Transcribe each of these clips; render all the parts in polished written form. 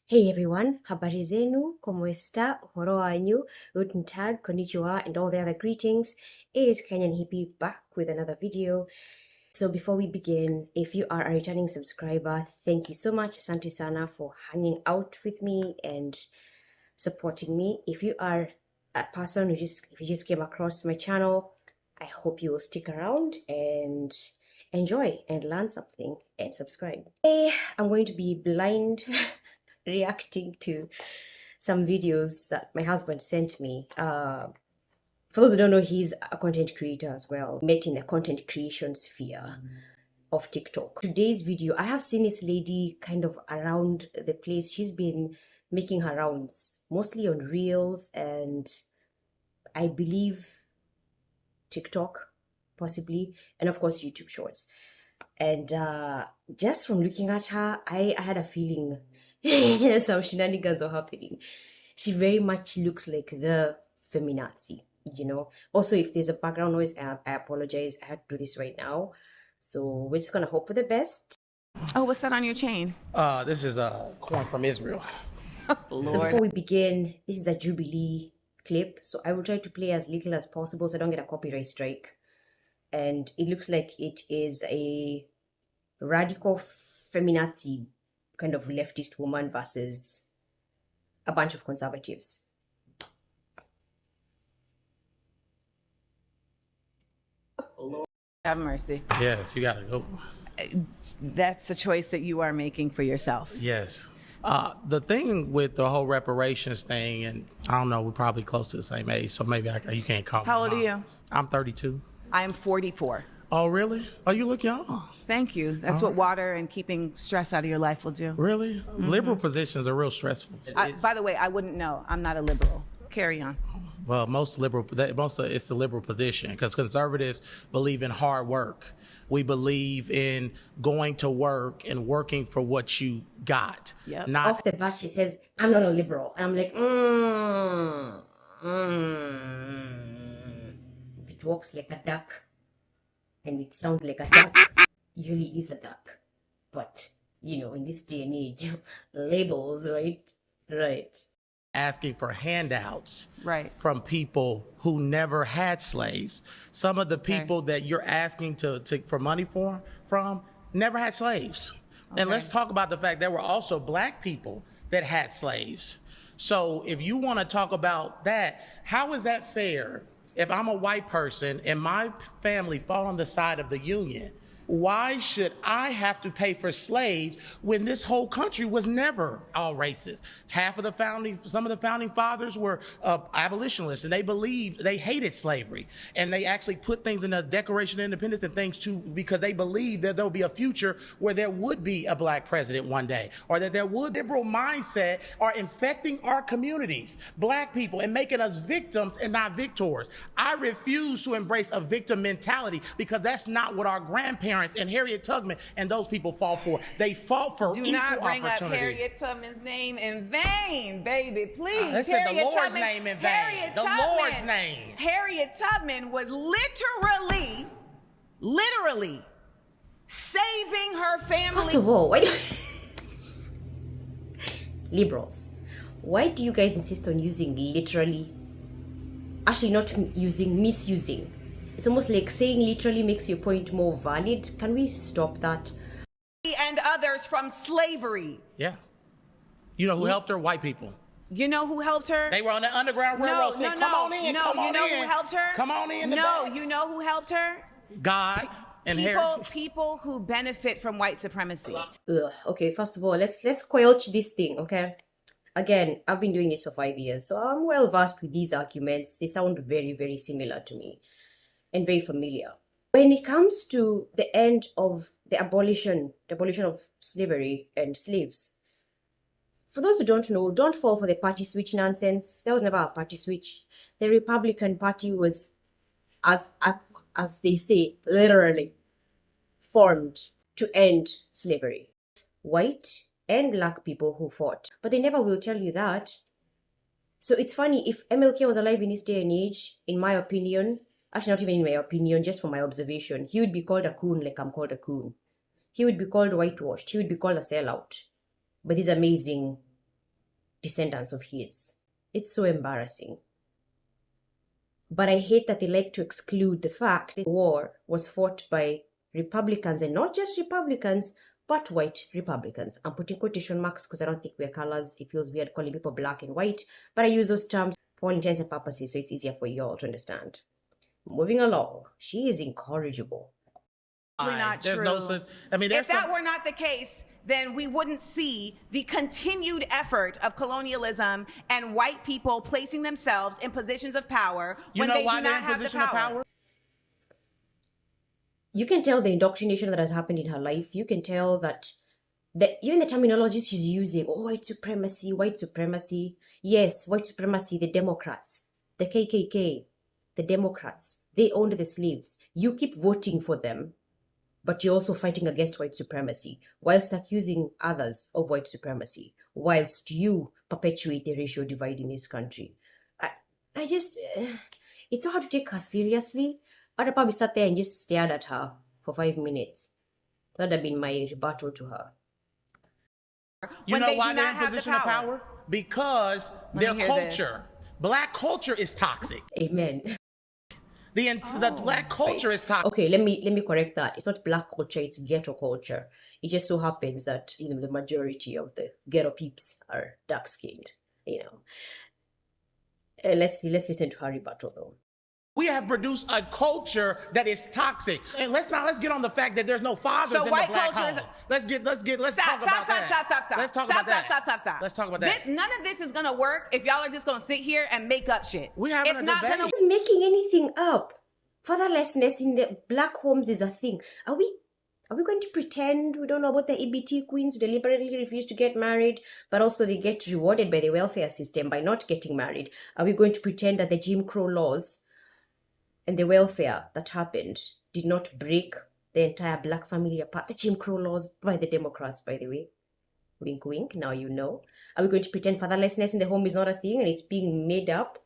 Hey everyone, habari zenu, como esta, uhoro wanyu, guten tag, konnichiwa, and all the other greetings. It is Kenyan Hippie back with another video. So before we begin, if you are a returning subscriber, thank you so much, asante sana, for hanging out with me and supporting me. If you are a person who if you just came across my channel, I hope you will stick around and enjoy and learn something and subscribe. Today, I'm going to be blind reacting to some videos that my husband sent me. For those who don't know, he's a content creator as well, met in the content creation sphere of TikTok. Today's video, I have seen this lady kind of around the place. She's been making her rounds, mostly on Reels and I believe TikTok, possibly, and of course YouTube Shorts. And just from looking at her, I had a feeling some shenanigans are happening. She very much looks like the feminazi, you know. Also, if there's a background noise, I apologize. I had to do this right now. So we're just gonna hope for the best. Oh, what's that on your chain? This is a coin from Israel. Lord. So before we begin, this is a Jubilee clip. So I will try to play as little as possible so I don't get a copyright strike. And it looks like it is a radical feminazi kind of leftist woman versus a bunch of conservatives. Lord have mercy. Yes, you gotta go. That's a choice that you are making for yourself. Yes. The thing with the whole reparations thing, and I don't know, we're probably close to the same age, so maybe you can't call me. How old are you? I'm 32. I am 44. Oh, really? Oh, you look young. Thank you. That's what water and keeping stress out of your life will do. Really? Liberal positions are real stressful. By the way, I wouldn't know. I'm not a liberal. Carry on. Well, it's the liberal position because conservatives believe in hard work. We believe in going to work and working for what you got. Yes. Not Off the bat, she says, I'm not a liberal. And I'm like, If it walks like a duck and it sounds like a duck, usually is a duck. But, you know, in this day and age, labels, right? Right. asking for handouts Right. from people who never had slaves. Some of the people that you're asking for money from never had slaves. And let's talk about the fact there were also black people that had slaves. So if you want to talk about that, how is that fair? If I'm a white person and my family fall on the side of the Union, why should I have to pay for slaves when this whole country was never all racist? Some of the founding fathers were abolitionists, and they hated slavery. And they actually put things in the Declaration of Independence and things too, because they believed that there would be a future where there would be a black president one day, or that there would liberal mindset are infecting our communities, black people, and making us victims and not victors. I refuse to embrace a victim mentality because that's not what our grandparents and Harriet Tubman and those people fought for. They fought for equal opportunity. Do not bring up Harriet Tubman's name in vain, baby. Please. They said the Lord's name in vain. The Lord's name. Harriet Tubman was literally saving her family. First of all, why liberals, why do you guys insist on using literally? Actually, not using, misusing. It's almost like saying literally makes your point more valid. Can we stop that? And others from slavery. Yeah. You know who helped her? White people. You know who helped her? They were on the Underground Railroad. No, Come on in. No, you know who helped her? Come on in. No, you know who helped her? God and Harriet. People who benefit from white supremacy. Okay, first of all, let's squelch this thing, okay? Again, I've been doing this for 5 years, so I'm well versed with these arguments. They sound very, very similar to me and very familiar. When it comes to the end of the abolition of slavery and slaves, for those who don't know, don't fall for the party switch nonsense. There was never a party switch. The Republican Party was, as they say, literally formed to end slavery. White and black people who fought. But they never will tell you that. So it's funny, if MLK was alive in this day and age, in my opinion, actually not even in my opinion, just from my observation, he would be called a coon like I'm called a coon. He would be called whitewashed. He would be called a sellout. But these amazing descendants of his. It's so embarrassing. But I hate that they like to exclude the fact that the war was fought by Republicans, and not just Republicans, but white Republicans. I'm putting quotation marks because I don't think we're colors. It feels weird calling people black and white, but I use those terms for all intents and purposes, so it's easier for you all to understand. Moving along, she is incorrigible. Not There's true. no such, I mean, If that were not the case, then we wouldn't see the continued effort of colonialism and white people placing themselves in positions of power when they do not have the power. You can tell the indoctrination that has happened in her life. You can tell that even the terminology she's using, oh, white supremacy, white supremacy. Yes, white supremacy, the Democrats, the KKK, the Democrats, they owned the slaves. You keep voting for them, but you're also fighting against white supremacy, whilst accusing others of white supremacy, whilst you perpetuate the racial divide in this country. I just, it's so hard to take her seriously. I'd probably sat there and just stared at her for 5 minutes. That would have been my rebuttal to her. You know why they're in a position of power? Because their culture, black culture, is toxic. Amen. The black culture is toxic. Okay, let me correct that. It's not black culture, it's ghetto culture. It just so happens that the majority of the ghetto peeps are dark-skinned, Let's listen to her rebuttal though. We have produced a culture that is toxic. And let's get on the fact that there's no fathers in the black home. Let's talk about that. Let's talk about that. Stop. Let's talk about that. None of this is gonna work if y'all are just gonna sit here and make up shit. We're having a debate. It's making anything up. Fatherlessness in the black homes is a thing. Are we going to pretend we don't know about the EBT queens who deliberately refuse to get married, but also they get rewarded by the welfare system by not getting married? Are we going to pretend that the Jim Crow laws and the welfare that happened did not break the entire black family apart? The Jim Crow laws by the Democrats, by the way. Wink, wink, now you know. Are we going to pretend fatherlessness in the home is not a thing and it's being made up?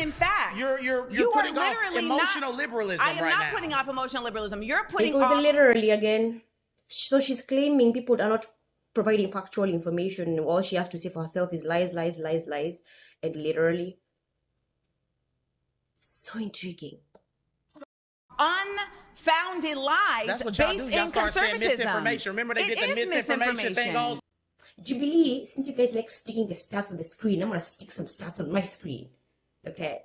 In fact, you're putting off emotional liberalism right now. I am not putting off emotional liberalism. You're putting off... the literally again. So she's claiming people are not providing factual information. All she has to say for herself is lies, lies, lies, lies, and literally. So intriguing. Unfounded lies based in conservatism. Misinformation. Remember they did the misinformation thing also. Jubilee, since you guys like sticking the stats on the screen, I'm going to stick some stats on my screen. Okay?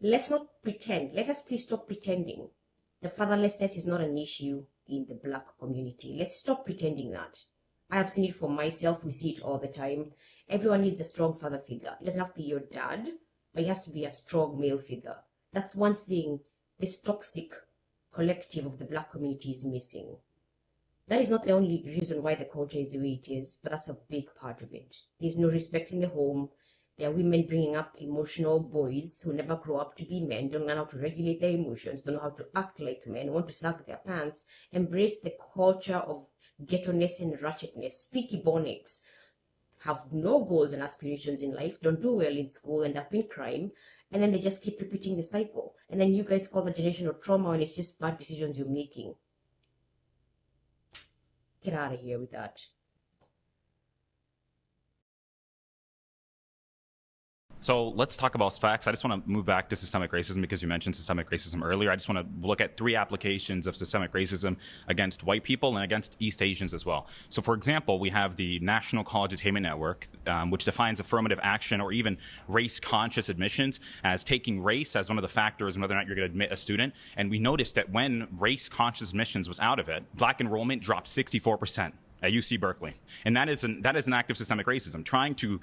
Let's not pretend. Let us please stop pretending. The fatherlessness is not an issue in the black community. Let's stop pretending that. I have seen it for myself. We see it all the time. Everyone needs a strong father figure. It doesn't have to be your dad, but it has to be a strong male figure. That's one thing this toxic collective of the black community is missing. That is not the only reason why the culture is the way it is, but that's a big part of it. There's no respect in the home. There are women bringing up emotional boys who never grow up to be men, don't learn how to regulate their emotions, don't know how to act like men, want to sag their pants, embrace the culture of ghetto-ness and ratchetness, speaky bonnets, have no goals and aspirations in life, don't do well in school, end up in crime, and then they just keep repeating the cycle. And then you guys call the generational trauma and it's just bad decisions you're making. Get out of here with that. So let's talk about facts. I just want to move back to systemic racism because you mentioned systemic racism earlier. I just want to look at 3 applications of systemic racism against white people and against East Asians as well. So for example, we have the National College Attainment Network, which defines affirmative action or even race-conscious admissions as taking race as one of the factors in whether or not you're going to admit a student. And we noticed that when race-conscious admissions was out of it, black enrollment dropped 64%. At UC Berkeley. And that is an act of systemic racism. Trying to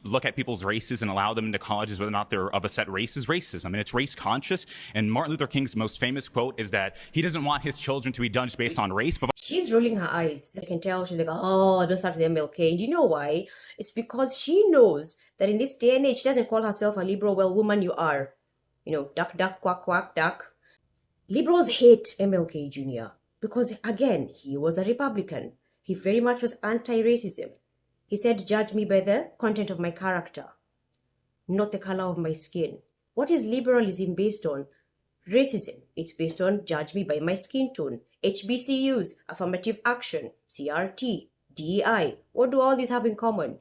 look at people's races and allow them into colleges whether or not they're of a set race is racism. And it's race conscious. And Martin Luther King's most famous quote is that he doesn't want his children to be judged based on race. But she's rolling her eyes. I can tell she's like, oh, don't start with MLK. And you know why? It's because she knows that in this day and age, she doesn't call herself a liberal. Well, woman, you are. Duck, duck, quack, quack, duck. Liberals hate MLK Jr. because, again, he was a Republican. He very much was anti-racism. He said, judge me by the content of my character, not the color of my skin. What is liberalism based on? Racism, it's based on judge me by my skin tone. HBCUs, affirmative action, CRT, DEI. What do all these have in common?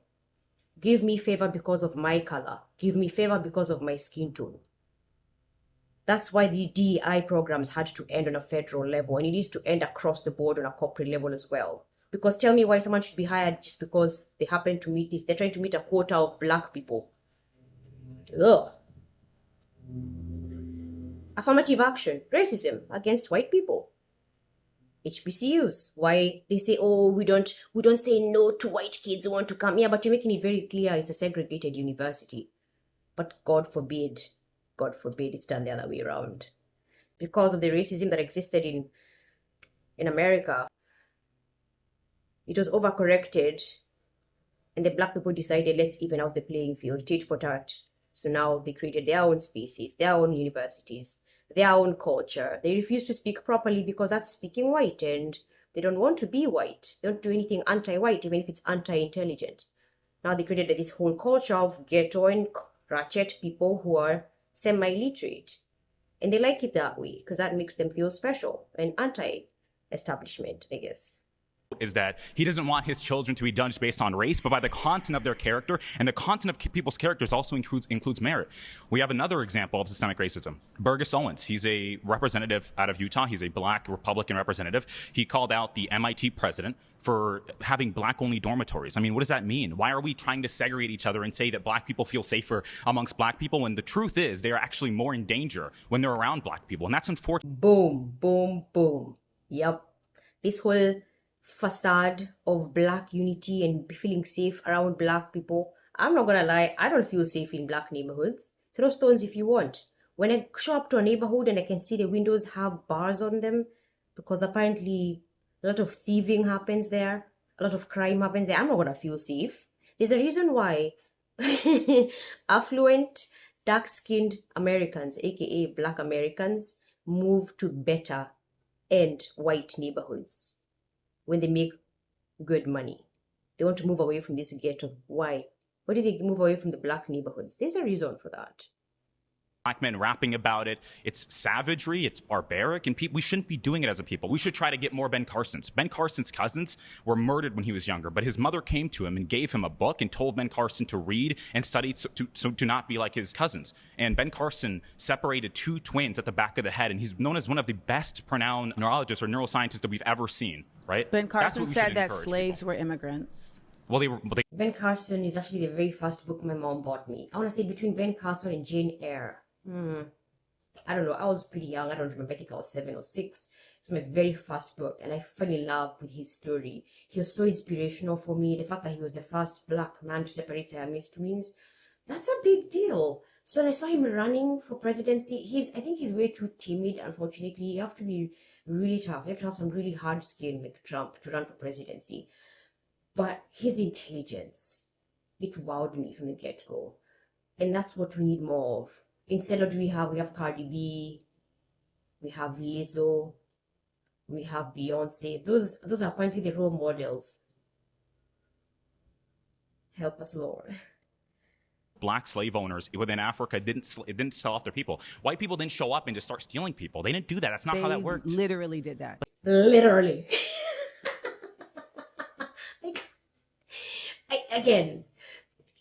Give me favor because of my color. Give me favor because of my skin tone. That's why the DEI programs had to end on a federal level, and it needs to end across the board on a corporate level as well. Because tell me why someone should be hired just because they happen to meet this. They're trying to meet a quota of black people. Ugh. Affirmative action, racism against white people. HBCUs, why they say, oh, we don't say no to white kids who want to come. Yeah, but you're making it very clear it's a segregated university. But God forbid it's done the other way around. Because of the racism that existed in America, it was overcorrected, and the black people decided, let's even out the playing field, tit for tat. So now they created their own species, their own universities, their own culture. They refuse to speak properly because that's speaking white, and they don't want to be white. They don't do anything anti-white, even if it's anti-intelligent. Now they created this whole culture of ghetto and ratchet people who are semi-literate. And they like it that way because that makes them feel special and anti-establishment, I guess. Is that he doesn't want his children to be judged based on race, but by the content of their character, and the content of people's characters also includes merit. We have another example of systemic racism. Burgess Owens, he's a representative out of Utah. He's a black Republican representative. He called out the MIT president for having black-only dormitories. I mean, what does that mean? Why are we trying to segregate each other and say that black people feel safer amongst black people when the truth is they are actually more in danger when they're around black people? And that's unfortunate. Boom, boom, boom. Yep. This whole facade of black unity and feeling safe around black people. I'm not gonna lie, I don't feel safe in black neighborhoods. Throw stones if you want. When I show up to a neighborhood and I can see the windows have bars on them, because apparently a lot of thieving happens there, a lot of crime happens there, I'm not gonna feel safe. There's a reason why affluent, dark-skinned Americans, aka black Americans, move to better and white neighborhoods when they make good money. They want to move away from this ghetto. Why? Why do they move away from the black neighborhoods? There's a reason for that. Black men rapping about it. It's savagery. It's barbaric. And we shouldn't be doing it as a people. We should try to get more Ben Carsons. Ben Carson's cousins were murdered when he was younger, but his mother came to him and gave him a book and told Ben Carson to read and study so to not be like his cousins. And Ben Carson separated two twins at the back of the head, and he's known as one of the best renowned neurologists or neuroscientists that we've ever seen, right? Ben Carson said that slaves were immigrants. Well, Ben Carson is actually the very first book my mom bought me. I want to say between Ben Carson and Jane Eyre. I don't know. I was pretty young. I don't remember. I think I was 7 or 6. It was my very first book, and I fell in love with his story. He was so inspirational for me. The fact that he was the first black man to separate Siamese twins, that's a big deal. So when I saw him running for presidency, I think he's way too timid, unfortunately. You have to be really tough. You have to have some really hard skin like Trump to run for presidency. But his intelligence, it wowed me from the get-go. And that's what we need more of. Instead of we have Cardi B, we have Lizzo, we have Beyonce. Those are apparently the role models. Help us, Lord. Black slave owners within Africa didn't sell off their people. White people didn't show up and just start stealing people. They didn't do that. That's not how that worked. They literally did that. Literally. Again,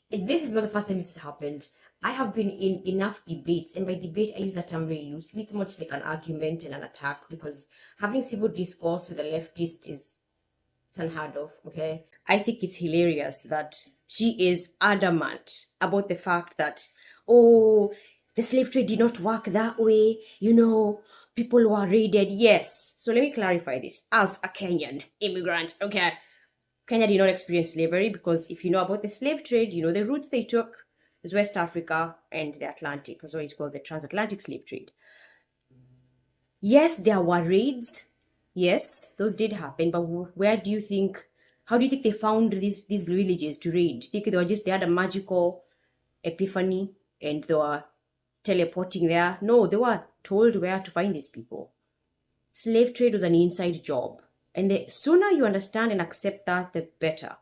this is not the first time this has happened. I have been in enough debates, and by debate I use that term very loosely. It's much like an argument and an attack, because having civil discourse with a leftist is unheard of, okay? I think it's hilarious that she is adamant about the fact that, oh, the slave trade did not work that way, people were raided. Yes. So let me clarify this. As a Kenyan immigrant, okay, Kenya did not experience slavery, because if you know about the slave trade, you know the routes they took is West Africa and the Atlantic, so it's called the transatlantic slave trade. Yes, there were raids. Yes, those did happen, but how do you think they found these villages to raid? Do you think they had a magical epiphany and they were teleporting there? No, they were told where to find these people. Slave trade was an inside job. And the sooner you understand and accept that, the better.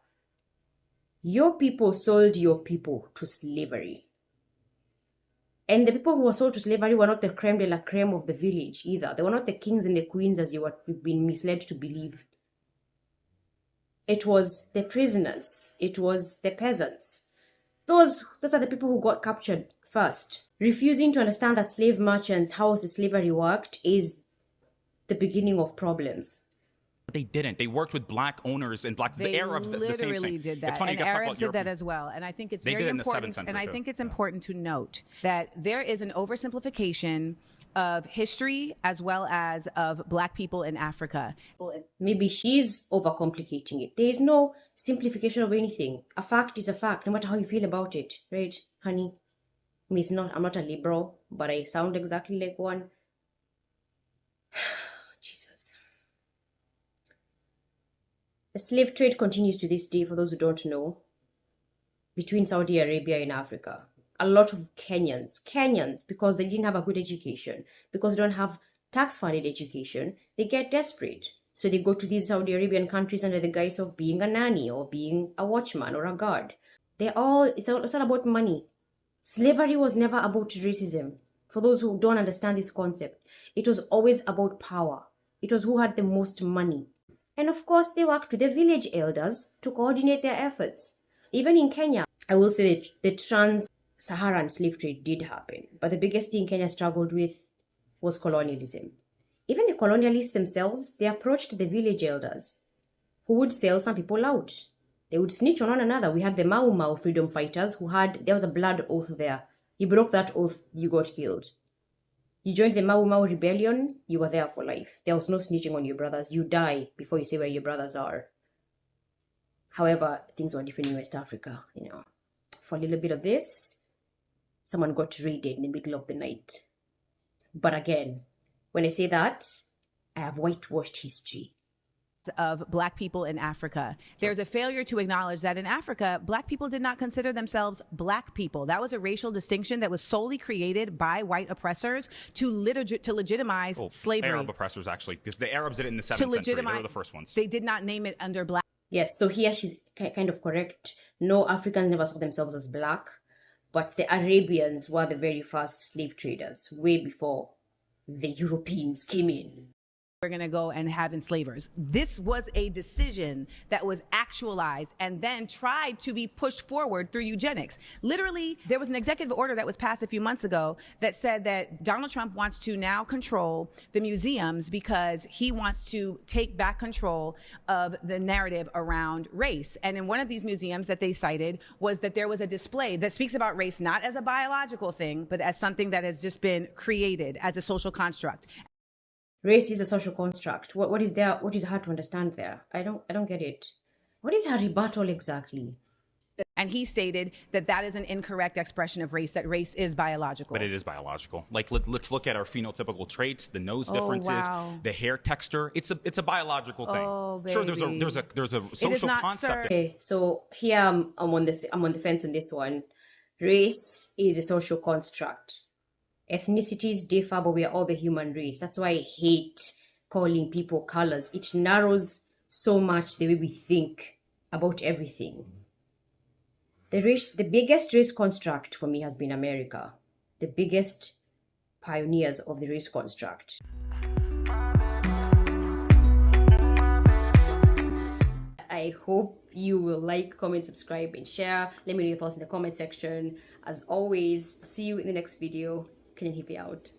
Your people sold your people to slavery. And the people who were sold to slavery were not the creme de la creme of the village either. They were not the kings and the queens as you've been misled to believe. It was the prisoners. It was the peasants. Those are the people who got captured first. Refusing to understand that slave merchants, how the slavery worked, is the beginning of problems. But they didn't. They worked with black owners and blacks. The Arabs, the same literally thing. did that. It's funny, and you guys talk Arabs about did that as well. And I think it's They very did it in the important. 7th century And I too. think it's important to note that there is an oversimplification of history as well as of black people in Africa. Maybe she's overcomplicating it. There is no simplification of anything. A fact is a fact, no matter how you feel about it, right, honey? I mean, I'm not a liberal, but I sound exactly like one. Jesus. The slave trade continues to this day, for those who don't know, between Saudi Arabia and Africa. A lot of Kenyans, because they didn't have a good education, because they don't have tax-funded education, they get desperate. So they go to these Saudi Arabian countries under the guise of being a nanny or being a watchman or a guard. It's all about money. Slavery was never about racism. For those who don't understand this concept, it was always about power. It was who had the most money. And of course, they worked with the village elders to coordinate their efforts. Even in Kenya, I will say that the trans-Saharan slave trade did happen. But the biggest thing Kenya struggled with was colonialism. Even the colonialists themselves, they approached the village elders who would sell some people out. They would snitch on one another. We had the Mau Mau freedom fighters there was a blood oath there. You broke that oath, you got killed. You joined the Mau Mau rebellion, you were there for life. There was no snitching on your brothers. You die before you say where your brothers are. However, things were different in West Africa, For a little bit of this, someone got raided in the middle of the night. But again, when I say that, I have whitewashed history. Of black people in Africa. There's a failure to acknowledge that in Africa, black people did not consider themselves black people. That was a racial distinction that was solely created by white oppressors to legitimize slavery. Arab oppressors, actually, because the Arabs did it in the 7th century. They were the first ones. They did not name it under black. Yes, so here she's kind of correct. No, Africans never saw themselves as black, but the Arabians were the very first slave traders, way before the Europeans came in. We're going to go and have enslavers. This was a decision that was actualized and then tried to be pushed forward through eugenics. Literally, there was an executive order that was passed a few months ago that said that Donald Trump wants to now control the museums because he wants to take back control of the narrative around race. And in one of these museums that they cited was that there was a display that speaks about race not as a biological thing, but as something that has just been created as a social construct. Race is a social construct. What is there? What is hard to understand there? I don't get it. What is her rebuttal exactly? And he stated that that is an incorrect expression of race, that race is biological. But it is biological. Like, let's look at our phenotypical traits, the nose differences, the hair texture. It's a biological thing. Oh, baby. Sure, there's a social concept. Okay, so here I'm on the fence on this one. Race is a social construct. Ethnicities differ, but we are all the human race. That's why I hate calling people colors. It narrows so much the way we think about everything. The biggest race construct for me has been America. The biggest pioneers of the race construct. I hope you will like, comment, subscribe, and share. Let me know your thoughts in the comment section. As always, see you in the next video. Kenyan Hippie out.